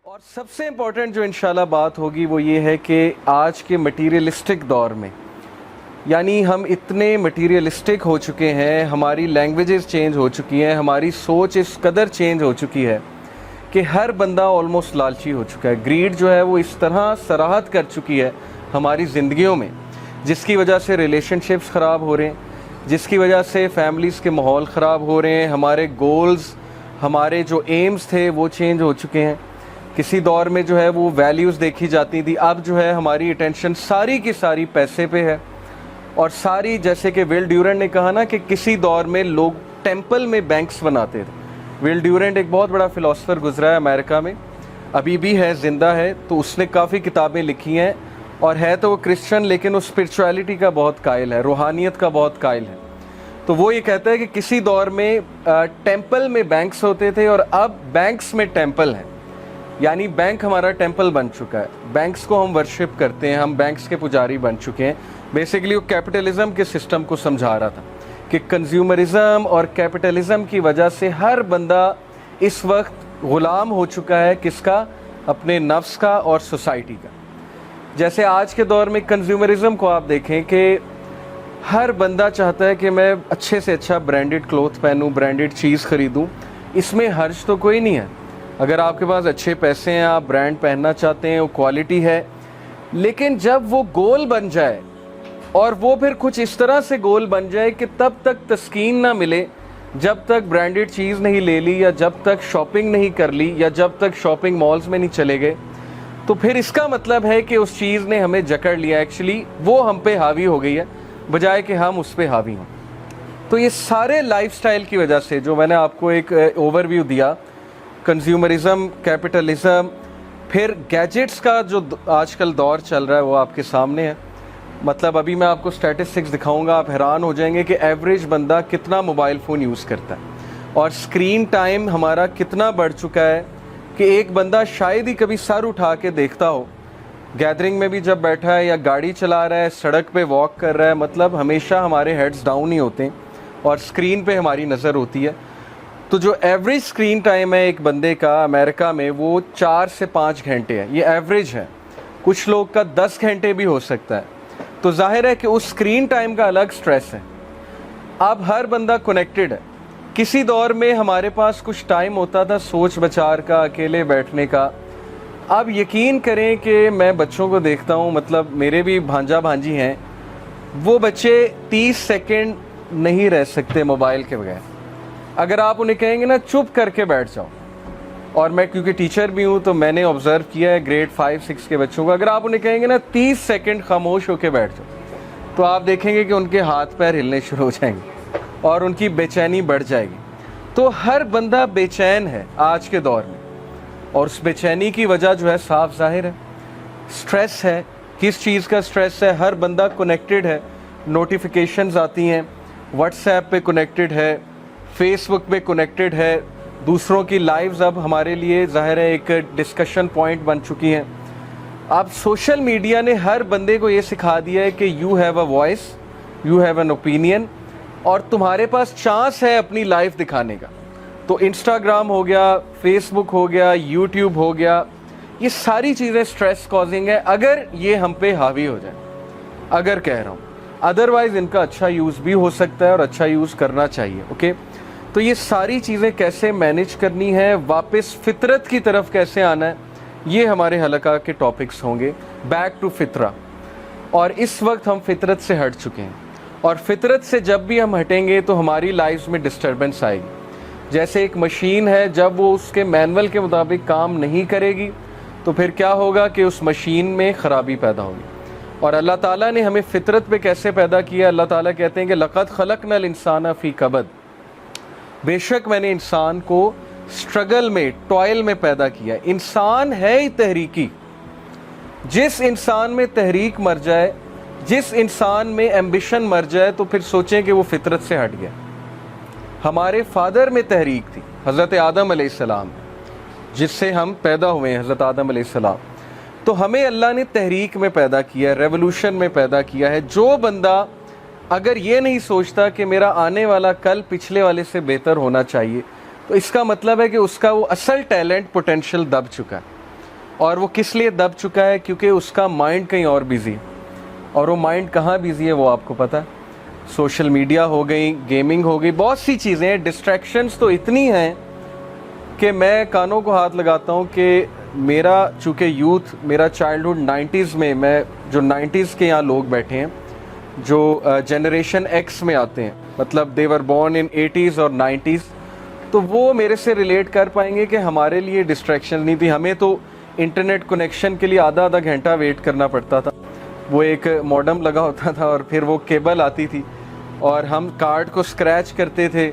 اور سب سے امپورٹنٹ جو انشاءاللہ بات ہوگی وہ یہ ہے کہ آج کے مٹیریلسٹک دور میں، یعنی ہم اتنے مٹیریلسٹک ہو چکے ہیں، ہماری لینگویجز چینج ہو چکی ہیں، ہماری سوچ اس قدر چینج ہو چکی ہے کہ ہر بندہ آلموسٹ لالچی ہو چکا ہے۔ گریڈ جو ہے وہ اس طرح سراحت کر چکی ہے ہماری زندگیوں میں، جس کی وجہ سے ریلیشن شپس خراب ہو رہے ہیں، جس کی وجہ سے فیملیز کے ماحول خراب ہو رہے ہیں، ہمارے گولز، ہمارے جو ایمز تھے وہ چینج ہو چکے ہیں۔ کسی دور میں جو ہے وہ ویلیوز دیکھی جاتی تھی، اب جو ہے ہماری اٹینشن ساری کی ساری پیسے پہ ہے، اور ساری، جیسے کہ ول ڈیورنٹ نے کہا نا کہ کسی دور میں لوگ ٹیمپل میں بینکس بناتے تھے۔ ول ڈیورنٹ ایک بہت بڑا فلاسفر گزرا ہے امریکہ میں، ابھی بھی ہے، زندہ ہے، تو اس نے کافی کتابیں لکھی ہیں، اور ہے تو وہ کرسچن لیکن وہ اسپرچویلٹی کا بہت قائل ہے، روحانیت کا بہت قائل ہے۔ تو وہ یہ کہتا ہے کہ کسی دور میں ٹیمپل میں بینکس ہوتے تھے اور اب بینکس میں ٹیمپل ہیں، یعنی بینک ہمارا ٹیمپل بن چکا ہے، بینکس کو ہم ورشپ کرتے ہیں، ہم بینکس کے پجاری بن چکے ہیں۔ بیسیکلی وہ کیپٹلزم کے سسٹم کو سمجھا رہا تھا کہ کنزیومرزم اور کیپٹلزم کی وجہ سے ہر بندہ اس وقت غلام ہو چکا ہے، کس کا؟ اپنے نفس کا اور سوسائٹی کا۔ جیسے آج کے دور میں کنزیومرزم کو آپ دیکھیں کہ ہر بندہ چاہتا ہے کہ میں اچھے سے اچھا برانڈڈ کلوتھ پہنوں، برانڈڈ چیز خریدوں، اس میں حرج تو کوئی نہیں ہے۔ اگر آپ کے پاس اچھے پیسے ہیں، آپ برانڈ پہننا چاہتے ہیں، وہ کوالٹی ہے، لیکن جب وہ گول بن جائے اور وہ پھر کچھ اس طرح سے گول بن جائے کہ تب تک تسکین نہ ملے جب تک برانڈڈ چیز نہیں لے لی، یا جب تک شاپنگ نہیں کر لی، یا جب تک شاپنگ مالز میں نہیں چلے گئے، تو پھر اس کا مطلب ہے کہ اس چیز نے ہمیں جکڑ لیا، ایکچولی وہ ہم پہ حاوی ہو گئی ہے بجائے کہ ہم اس پہ حاوی ہوں۔ تو یہ سارے لائف سٹائل کی وجہ سے، جو میں نے آپ کو ایک اوور ویو دیا، کنزیومرزم، کیپٹلزم، پھر گیجٹس کا جو آج کل دور چل رہا ہے وہ آپ کے سامنے ہے۔ مطلب ابھی میں آپ کو اسٹیٹسٹکس دکھاؤں گا، آپ حیران ہو جائیں گے کہ ایوریج بندہ کتنا موبائل فون یوز کرتا ہے، اور اسکرین ٹائم ہمارا کتنا بڑھ چکا ہے کہ ایک بندہ شاید ہی کبھی سر اٹھا کے دیکھتا ہو، گیدرنگ میں بھی جب بیٹھا ہے یا گاڑی چلا رہا ہے، سڑک پہ واک کر رہا ہے، مطلب ہمیشہ ہمارے ہیڈز ڈاؤن ہی ہوتے ہیں اور اسکرین پہ ہماری نظر ہوتی ہے۔ تو جو ایوریج اسکرین ٹائم ہے ایک بندے کا امریکہ میں، وہ 4 سے 5 گھنٹے ہے، یہ ایوریج ہے، کچھ لوگ کا 10 گھنٹے بھی ہو سکتا ہے۔ تو ظاہر ہے کہ اس اسکرین ٹائم کا الگ سٹریس ہے۔ اب ہر بندہ کنیکٹڈ ہے۔ کسی دور میں ہمارے پاس کچھ ٹائم ہوتا تھا سوچ بچار کا، اکیلے بیٹھنے کا۔ اب یقین کریں کہ میں بچوں کو دیکھتا ہوں، مطلب میرے بھی بھانجا بھانجی ہیں، وہ بچے 30 سیکنڈ نہیں رہ سکتے موبائل کے بغیر۔ اگر آپ انہیں کہیں گے نا چپ کر کے بیٹھ جاؤ، اور میں کیونکہ ٹیچر بھی ہوں تو میں نے آبزرو کیا ہے گریڈ 5 6 کے بچوں کو، اگر آپ انہیں کہیں گے نا 30 سیکنڈ خاموش ہو کے بیٹھ جاؤ، تو آپ دیکھیں گے کہ ان کے ہاتھ پیر ہلنے شروع ہو جائیں گے اور ان کی بے چینی بڑھ جائے گی۔ تو ہر بندہ بے چین ہے آج کے دور میں، اور اس بے چینی کی وجہ جو ہے صاف ظاہر ہے، سٹریس ہے۔ کس چیز کا سٹریس ہے؟ ہر بندہ کنیکٹڈ ہے، نوٹیفیکیشنز آتی ہیں، واٹس ایپ پہ کنیکٹڈ ہے، فیس بک پہ کنیکٹڈ ہے، دوسروں کی لائیوز اب ہمارے لیے ظاہر ہے ایک ڈسکشن پوائنٹ بن چکی ہیں۔ اب سوشل میڈیا نے ہر بندے کو یہ سکھا دیا ہے کہ you have a voice, you have an opinion, اور تمہارے پاس چانس ہے اپنی لائف دکھانے کا۔ تو انسٹاگرام ہو گیا، فیس بک ہو گیا، یوٹیوب ہو گیا، یہ ساری چیزیں سٹریس کازنگ ہے اگر یہ ہم پہ حاوی ہو جائیں، اگر کہہ رہا ہوں، ادروائز ان کا اچھا یوز بھی ہو سکتا ہے اور اچھا یوز کرنا چاہیے۔ اوکے، تو یہ ساری چیزیں کیسے مینیج کرنی ہے، واپس فطرت کی طرف کیسے آنا ہے، یہ ہمارے حلقہ کے ٹاپکس ہوں گے، بیک ٹو فطرہ۔ اور اس وقت ہم فطرت سے ہٹ چکے ہیں، اور فطرت سے جب بھی ہم ہٹیں گے تو ہماری لائف میں ڈسٹربنس آئے گی۔ جیسے ایک مشین ہے، جب وہ اس کے مینول کے مطابق کام نہیں کرے گی تو پھر کیا ہوگا کہ اس مشین میں خرابی پیدا ہوگی۔ اور اللہ تعالیٰ نے ہمیں فطرت پہ کیسے پیدا کیا؟ اللہ تعالیٰ کہتے ہیں کہ لَقَدْ خَلَقْنَا الْإِنسَانَ فِي كَبَدٍ، بے شک میں نے انسان کو سٹرگل میں، ٹوائل میں پیدا کیا۔ انسان ہے ہی تحریکی، جس انسان میں تحریک مر جائے، جس انسان میں ایمبیشن مر جائے، تو پھر سوچیں کہ وہ فطرت سے ہٹ گیا۔ ہمارے فادر میں تحریک تھی، حضرت آدم علیہ السلام، جس سے ہم پیدا ہوئے ہیں، حضرت آدم علیہ السلام۔ تو ہمیں اللہ نے تحریک میں پیدا کیا، ریولوشن میں پیدا کیا ہے۔ جو بندہ اگر یہ نہیں سوچتا کہ میرا آنے والا کل پچھلے والے سے بہتر ہونا چاہیے، تو اس کا مطلب ہے کہ اس کا وہ اصل ٹیلنٹ، پوٹینشیل دب چکا ہے۔ اور وہ کس لیے دب چکا ہے؟ کیونکہ اس کا مائنڈ کہیں اور بیزی ہے. اور وہ مائنڈ کہاں بیزی ہے وہ آپ کو پتہ ہے. سوشل میڈیا ہو گئی, گیمنگ ہو گئی, بہت سی چیزیں ہیں. ڈسٹریکشنز تو اتنی ہیں کہ میں کانوں کو ہاتھ لگاتا ہوں کہ میرا چونکہ یوتھ, میرا چائلڈہڈ 90s میں جو 90s کے یہاں لوگ بیٹھے ہیں جو جنریشن ایکس میں آتے ہیں, مطلب دے ور بورن ان 80s اور 90s, تو وہ میرے سے ریلیٹ کر پائیں گے کہ ہمارے لیے ڈسٹریکشن نہیں تھی. ہمیں تو انٹرنیٹ کنیکشن کے لیے آدھا گھنٹہ ویٹ کرنا پڑتا تھا. وہ ایک موڈم لگا ہوتا تھا اور پھر وہ کیبل آتی تھی اور ہم کارڈ کو اسکریچ کرتے تھے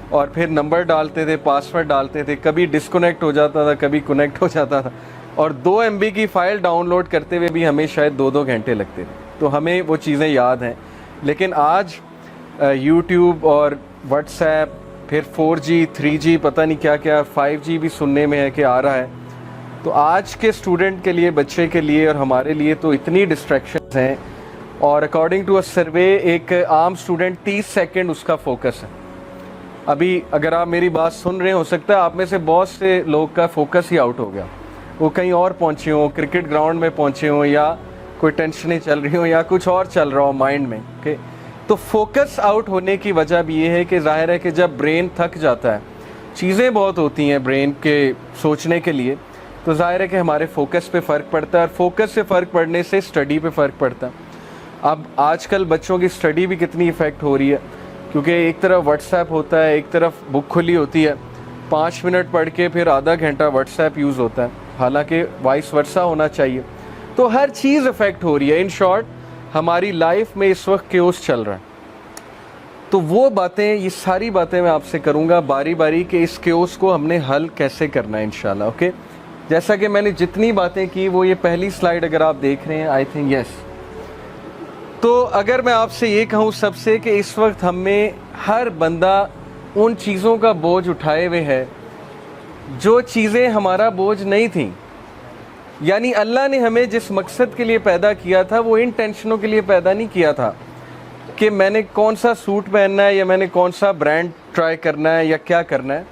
اور پھر نمبر ڈالتے تھے, پاسورڈ ڈالتے تھے. کبھی ڈسکنیکٹ ہو جاتا تھا, کبھی کنیکٹ ہو جاتا تھا, اور 2 MB کی فائل ڈاؤن لوڈ کرتے ہوئے بھی ہمیں شاید 2 گھنٹے لگتے تھے. تو ہمیں وہ چیزیں یاد ہیں. لیکن آج یوٹیوب اور واٹس ایپ, پھر 4G 3G پتہ نہیں کیا کیا, 5G بھی سننے میں ہے کہ آ رہا ہے. تو آج کے اسٹوڈنٹ کے لیے, بچے کے لیے اور ہمارے لیے تو اتنی ڈسٹریکشنز ہیں. اور اکارڈنگ ٹو اے سروے ایک عام اسٹوڈنٹ 30 سیکنڈ اس کا فوکس ہے. ابھی اگر آپ میری بات سن رہے, ہو سکتا ہے آپ میں سے بہت سے لوگ کا فوکس ہی آؤٹ ہو گیا, وہ کہیں اور پہنچے ہوں, کرکٹ گراؤنڈ میں پہنچے ہوں, یا کوئی ٹینشنیں چل رہی ہوں, یا کچھ اور چل رہا ہو مائنڈ میں. تو فوکس آؤٹ ہونے کی وجہ بھی یہ ہے کہ ظاہر ہے کہ جب برین تھک جاتا ہے, چیزیں بہت ہوتی ہیں برین کے سوچنے کے لیے, تو ظاہر ہے کہ ہمارے فوکس پہ فرق پڑتا ہے, اور فوکس سے فرق پڑنے سے اسٹڈی پہ فرق پڑتا ہے. اب آج کل بچوں کی اسٹڈی بھی کتنی افیکٹ ہو رہی ہے, کیونکہ ایک طرف واٹس ایپ ہوتا ہے, ایک طرف بک کھلی ہوتی ہے, 5 منٹ پڑھ کے پھر آدھا گھنٹہ واٹس ایپ یوز ہوتا ہے, حالانکہ وائس ورسا ہونا چاہیے. تو ہر چیز افیکٹ ہو رہی ہے. ان شارٹ ہماری لائف میں اس وقت کیوس چل رہا ہے. تو وہ باتیں, یہ ساری باتیں میں آپ سے کروں گا باری باری کہ اس کیوس کو ہم نے حل کیسے کرنا ہے انشاءاللہ. اوکے, جیسا کہ میں نے جتنی باتیں کی, وہ یہ پہلی سلائیڈ اگر آپ دیکھ رہے ہیں, آئی تھنک یس. تو اگر میں آپ سے یہ کہوں سب سے کہ اس وقت ہم میں ہر بندہ ان چیزوں کا بوجھ اٹھائے ہوئے ہے جو چیزیں ہمارا بوجھ نہیں تھیں. یعنی اللہ نے ہمیں جس مقصد کے لیے پیدا کیا تھا وہ ان ٹینشنوں کے لیے پیدا نہیں کیا تھا کہ میں نے کون سا سوٹ پہننا ہے, یا میں نے کون سا برانڈ ٹرائی کرنا ہے, یا کیا کرنا ہے.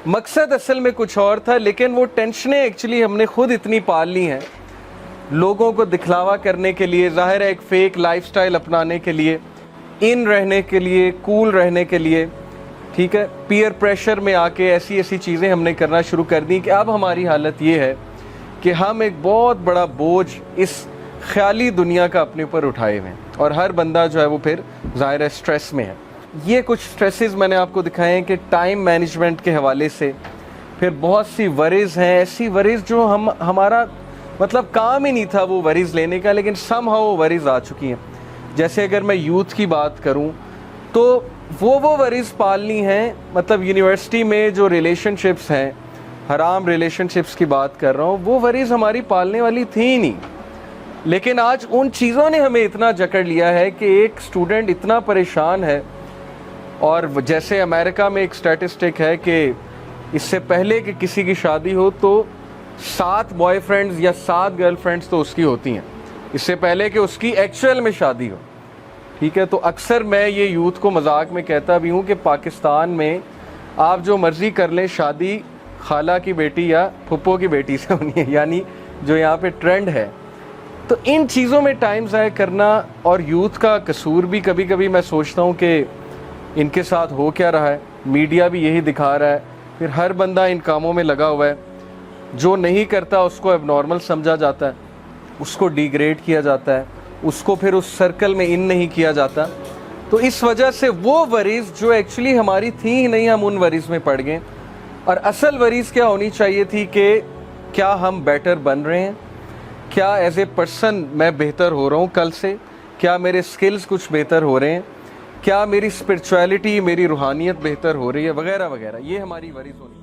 مقصد اصل میں کچھ اور تھا, لیکن وہ ٹینشنیں ایکچولی ہم نے خود اتنی پال لی ہیں لوگوں کو دکھلاوا کرنے کے لیے, ظاہر ہے ایک فیک لائف سٹائل اپنانے کے لیے, ان رہنے کے لیے, کول رہنے کے لیے. ٹھیک ہے, پیئر پریشر میں آ کے ایسی ایسی چیزیں ہم نے کرنا شروع کر دیں کہ اب ہماری حالت یہ ہے کہ ہم ایک بہت بڑا بوجھ اس خیالی دنیا کا اپنے اوپر اٹھائے ہوئے ہیں, اور ہر بندہ جو ہے وہ پھر ظاہر ہے اسٹریس میں ہے. یہ کچھ سٹریسز میں نے آپ کو دکھائے ہیں کہ ٹائم مینجمنٹ کے حوالے سے. پھر بہت سی وریز ہیں, ایسی وریز جو ہمارا مطلب کام ہی نہیں تھا وہ وریز لینے کا, لیکن سم ہاؤ وہ وریز آ چکی ہیں. جیسے اگر میں یوتھ کی بات کروں تو وہ وریز پالنی ہیں, مطلب یونیورسٹی میں جو ریلیشن شپس ہیں, حرام ریلیشن شپس کی بات کر رہا ہوں, وہ وریز ہماری پالنے والی تھی ہی نہیں. لیکن آج ان چیزوں نے ہمیں اتنا جکڑ لیا ہے کہ ایک اسٹوڈنٹ اتنا پریشان ہے. اور جیسے امریکہ میں ایک اسٹیٹسٹک ہے کہ اس سے پہلے کہ کسی کی شادی ہو تو 7 بوائے فرینڈز یا 7 گرل فرینڈز تو اس کی ہوتی ہیں, اس سے پہلے کہ اس کی ایکچوئل میں شادی ہو. ٹھیک ہے, تو اکثر میں یہ یوتھ کو مذاق میں کہتا بھی ہوں کہ پاکستان میں آپ جو مرضی کر لیں, شادی خالہ کی بیٹی یا پھپھو کی بیٹی سے ہونی ہے, یعنی جو یہاں پہ ٹرینڈ ہے. تو ان چیزوں میں ٹائم ضائع کرنا, اور یوتھ کا قصور بھی کبھی کبھی میں سوچتا ہوں کہ ان کے ساتھ ہو کیا رہا ہے. میڈیا بھی یہی دکھا رہا ہے, پھر ہر بندہ ان کاموں میں لگا ہوا ہے. جو نہیں کرتا اس کو اب نارمل سمجھا جاتا ہے, اس کو ڈیگریڈ کیا جاتا ہے, اس کو پھر اس سرکل میں ان نہیں کیا جاتا. تو اس وجہ سے وہ وریز جو ایکچولی ہماری تھیں ہی نہیں, ہم ان وریز میں پڑ گئے. اور اصل وریز کیا ہونی چاہیے تھی کہ کیا ہم بیٹر بن رہے ہیں, کیا ایز اے پرسن میں بہتر ہو رہا ہوں کل سے, کیا میرے سکلز کچھ بہتر ہو رہے ہیں, کیا میری اسپرچویلٹی, میری روحانیت بہتر ہو رہی ہے, وغیرہ وغیرہ. یہ ہماری وریز ہونی